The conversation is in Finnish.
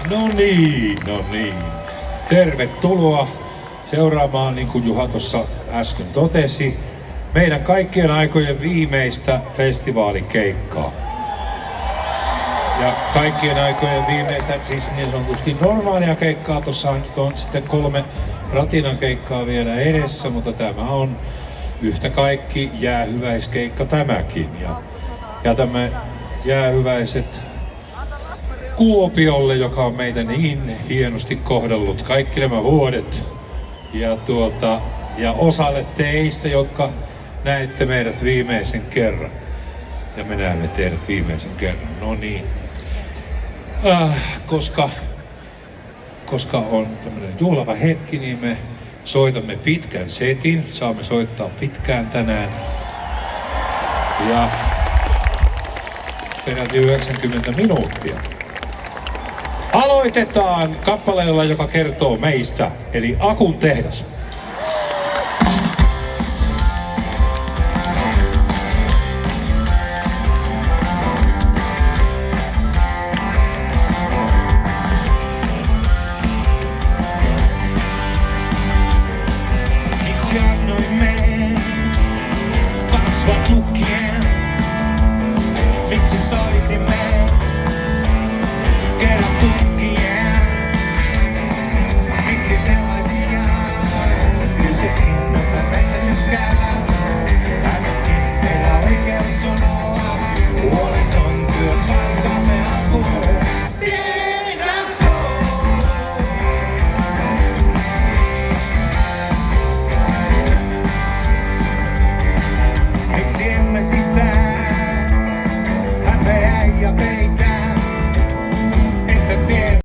No niin. Tervetuloa seuraamaan, niin kuin Juha tuossa äsken totesi, meidän kaikkien aikojen viimeistä festivaalikeikkaa. Ja kaikkien aikojen viimeistä, siis niin sanotusti normaalia keikkaa. Tuossa on sitten 3 ratinan keikkaa vielä edessä, mutta tämä on yhtä kaikki jäähyväiskeikka tämäkin. Ja tämä jäähyväiset Kuopiolle, joka on meitä niin hienosti kohdellut kaikki nämä vuodet. Ja osalle teistä, jotka näette meidät viimeisen kerran. Ja me näemme teidät viimeisen kerran. No niin. Koska on tämmöinen juhlava hetki, niin me soitamme pitkän setin. Saamme soittaa pitkään tänään. Ja peräti 90 minuuttia. Aloitetaan kappaleella, joka kertoo meistä, eli Akun tehdas. Miksi annoimme kasvaa tukien? Miksi soitimme kerran tukkien? Miksi sellaisia kysekin, mutta meistä tykkää? Ainakin meillä oikeus on olla huoleton työpaikkamme Akun tehdas on. Miksi emme sitä häpeä ja